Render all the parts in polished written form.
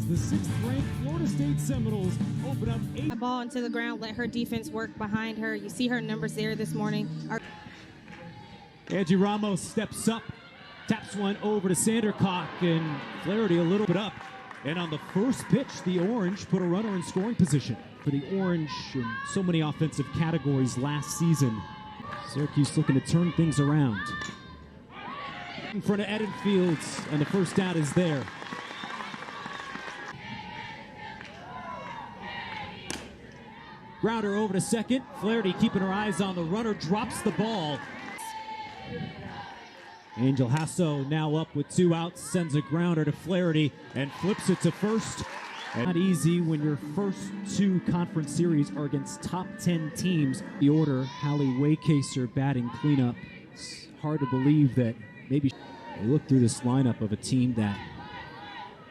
the 6th-ranked Florida State Seminoles open up 8. Ball into the ground, let her defense work behind her. You see her numbers there this morning. Angie Ramos steps up, taps one over to Sandercock, and Flaherty a little bit up. And on the first pitch, the Orange put a runner in scoring position. For the Orange in so many offensive categories last season, Syracuse looking to turn things around. In front of Edenfield, and the first down is there. Grounder over to second. Flaherty keeping her eyes on the runner, drops the ball. Angel Hasso now up with 2 outs, sends a grounder to Flaherty and flips it to first. And not easy when your first 2 conference series are against top 10 teams. The order, Hallie Waycaser batting cleanup. It's hard to believe that maybe they look through this lineup of a team that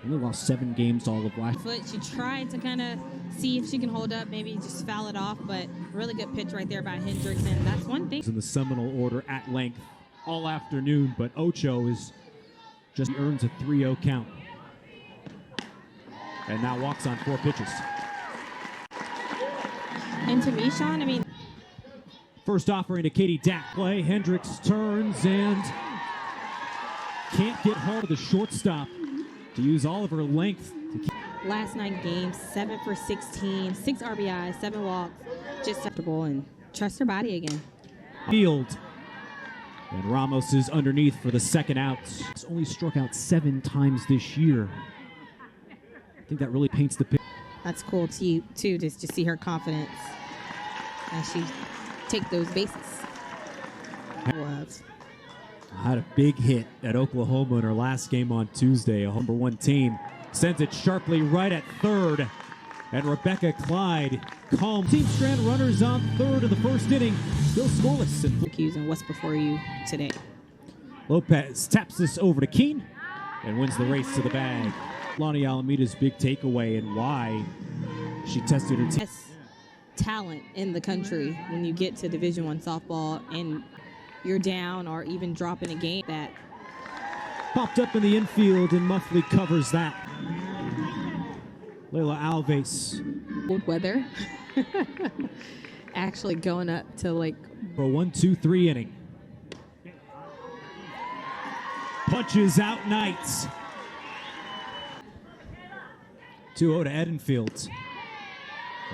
only lost 7 games all of last. She tried to kind of see if she can hold up, maybe just foul it off, but really good pitch right there by Hendricks, and that's one thing. In the Seminole order at length all afternoon, but Ocho is just earns a 3-0 count. And now walks on 4 pitches. And to me, Sean, I mean, first offering to Katie Dack. Play, Hendricks turns and can't get home to the shortstop to use all of her length to keep. Last 9 games, 7 for 16, 6 RBIs, 7 walks, just comfortable and trust her body again. Field. And Ramos is underneath for the second out. He's only struck out 7 times this year. I think that really paints the picture. That's cool too, just to see her confidence as she take those bases. Had a big hit at Oklahoma in her last game on Tuesday. A number 1 team sends it sharply right at third. And Rebecca Clyde calm. Team Strand runners on third of the first inning. Still scoreless. Syracuse and what's before you today. Lopez taps this over to Keene and wins the race to the bag. Lonnie Alameda's big takeaway and why she tested her best talent in the country when you get to Division I softball and you're down or even dropping a game. That popped up in the infield and Muffley covers that. Layla Alves. Cold weather. Actually going up to like for a 1-2-3 inning. Punches out Knights. 2-0 to Edenfield.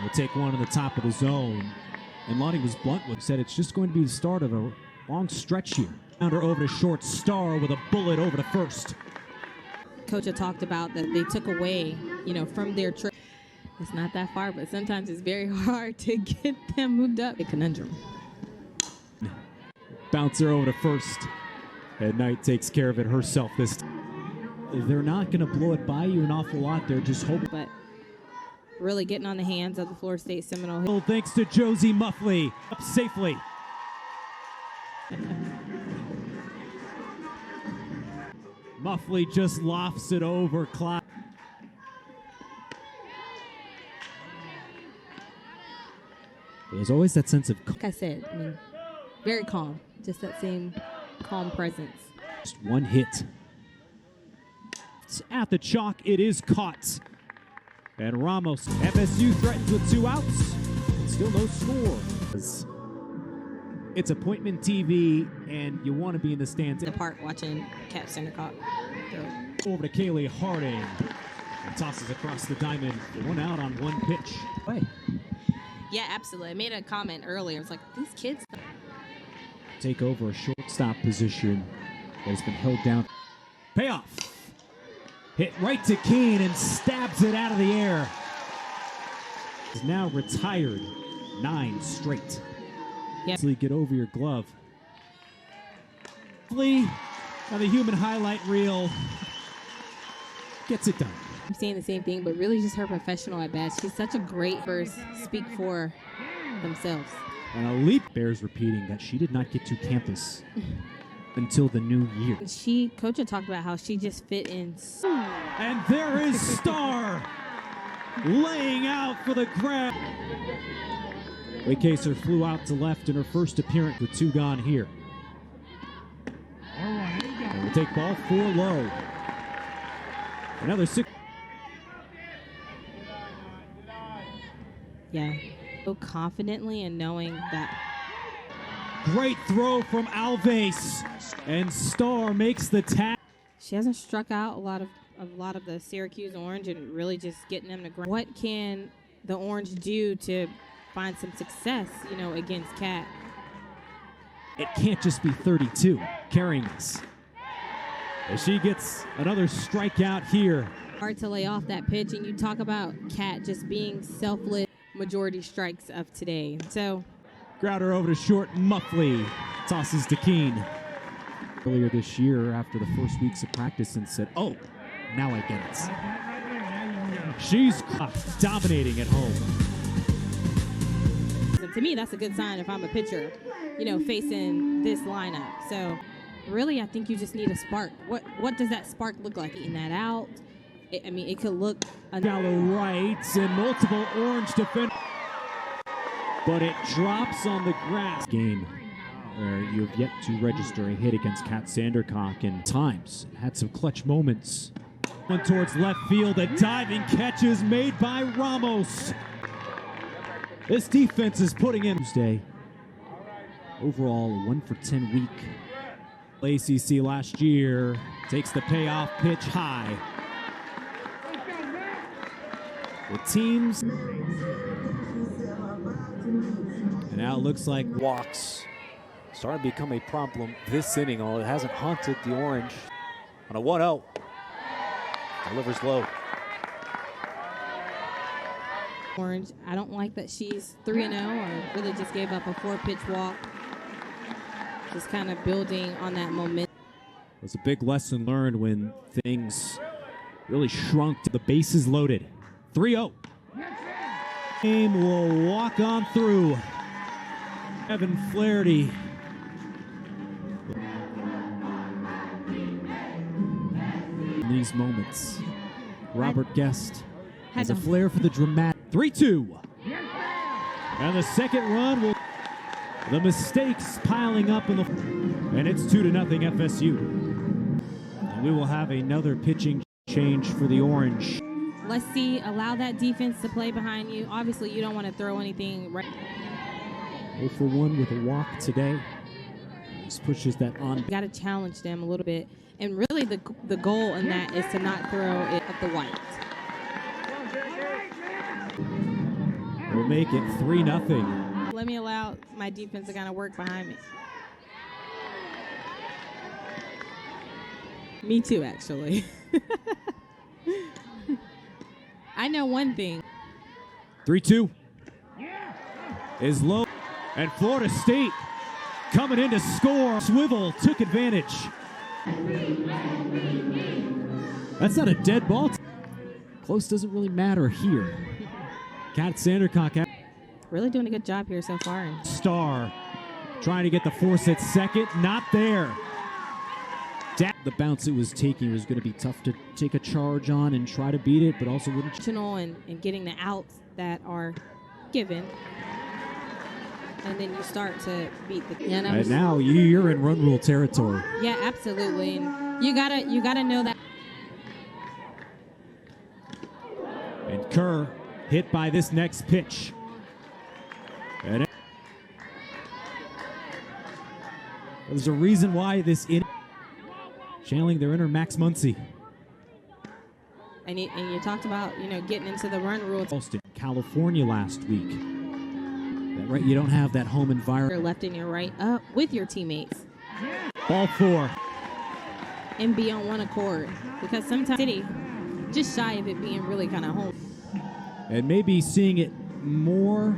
We'll take one on the top of the zone. And Lonnie was blunt with said it's just going to be the start of a long stretch here. Pounder over to short, Star with a bullet over to first. Coach had talked about that they took away, from their trip. It's not that far, but sometimes it's very hard to get them moved up. A conundrum. Bouncer over to first. And Knight takes care of it herself this time. They're not going to blow it by you an awful lot. They're just hoping. But really getting on the hands of the Florida State Seminoles. Thanks to Josie Muffley. Up safely. Muffley just lofts it over Clyde. There's always that sense of... Like I said, very calm. Just that same calm presence. Just one hit. It's at the chalk. It is caught. And Ramos. FSU threatens with 2 outs. Still no score. It's appointment TV, and you want to be in the stands. In the park watching Cat Sandercock. Over to Kaylee Harding. And tosses across the diamond. 1 out on 1 pitch. Play. Yeah, absolutely. I made a comment earlier. It's like, these kids... Take over a shortstop position that has been held down. Payoff. Hit right to Keene and stabs it out of the air. Is now retired 9 straight. Yep. Get over your glove. Lee, on the human highlight reel, gets it done. I'm saying the same thing, but really just her professional at bats. She's such a great first speak for themselves. And a leap bears repeating that she did not get to campus until the new year. Coach had talked about how she just fit in. And there is Star laying out for the grab. Waycaser flew out to left in her first appearance with 2 gone here. And we'll take ball 4 low. Another 6. Yeah, so confidently and knowing that. Great throw from Alves, and Starr makes the tag. She hasn't struck out a lot of the Syracuse Orange and really just getting them to ground. What can the Orange do to find some success, against Cat? It can't just be 32 carrying this. As she gets another strikeout here. Hard to lay off that pitch, and you talk about Cat just being selfless. Majority strikes of today. So Grounder over to short. Muffley tosses to Keene. Earlier this year, after the first weeks of practice, and said, "Oh, now I get it." She's dominating at home. To me, that's a good sign if I'm a pitcher, facing this lineup. So really, I think you just need a spark. What does that spark look like? Eating that out? It could look... Shallow right and multiple Orange defenders. But it drops on the grass. Game where you have yet to register a hit against Kat Sandercock, and times had some clutch moments. One towards left field, a diving catch is made by Ramos. This defense is putting in Tuesday. Overall, a 1 for 10 week. ACC last year takes the payoff pitch high. The teams. And now it looks like walks starting to become a problem this inning, although it hasn't haunted the Orange. On a 1-0, delivers low. Orange, I don't like that she's 3-0 or really just gave up a 4-pitch walk. Just kind of building on that momentum. It was a big lesson learned when things really shrunk to the bases loaded. 3-0. Game will walk on through. Evan Flaherty. In these moments, Robert Guest has a flair for the dramatic. 3-2. And the second run will. The mistakes piling up in the. And it's 2-0 FSU. And we will have another pitching change for the Orange. Let's see, allow that defense to play behind you. Obviously, you don't want to throw anything right. 0 for 1 with a walk today. This pushes that on. You got to challenge them a little bit. And really, the goal in that is to not throw it at the white. We'll make it 3-0. Let me allow my defense to kind of work behind me. Me too, actually. I know one thing. 3-2 is low, and Florida State coming in to score. Swivel took advantage. That's not a dead ball. Close doesn't really matter here. Kat Sandercock really doing a good job here so far. Starr trying to get the force at second, not there. The bounce it was taking was going to be tough to take a charge on and try to beat it, but also wouldn't. And getting the outs that are given, and then you start to beat the. And now you're in run rule territory. Yeah, absolutely, and you gotta know that. And Kerr hit by this next pitch. And there's a reason why this channeling their inner Max Muncy. And you talked about, getting into the run rule. Boston, California last week. Right, you don't have that home environment. Your left and your right up with your teammates. Ball 4. And be on one accord. Because sometimes City, just shy of it being really kind of home. And maybe seeing it more.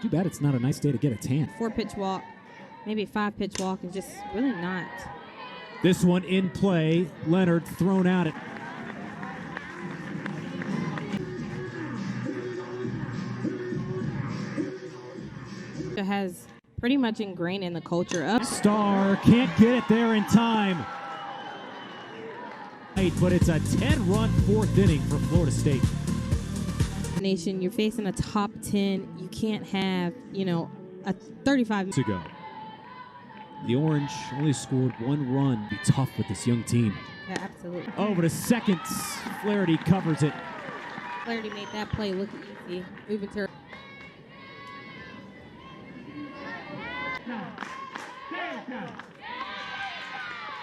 Too bad it's not a nice day to get a tan. 4-pitch walk, maybe 5-pitch walk, and just really not. This one in play. Leonard thrown out at. It has pretty much ingrained in the culture of. Starr can't get it there in time. But it's a 10-run 4th inning for Florida State. Nation, you're facing a top 10. You can't have, a 35 to go. The Orange only scored 1 run. Be tough with this young team. Yeah, absolutely. Over to second. Flaherty covers it. Flaherty made that play look easy. Moving to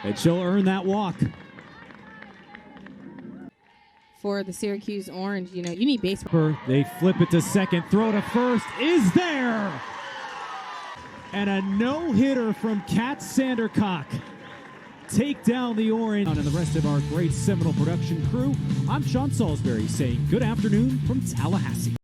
And she'll earn that walk. for the Syracuse Orange. You know, you need base. They flip it to second. Throw to first is there. And a no-hitter from Kat Sandercock. Take down the Orange. And the rest of our great Seminole production crew, I'm Sean Salisbury saying good afternoon from Tallahassee.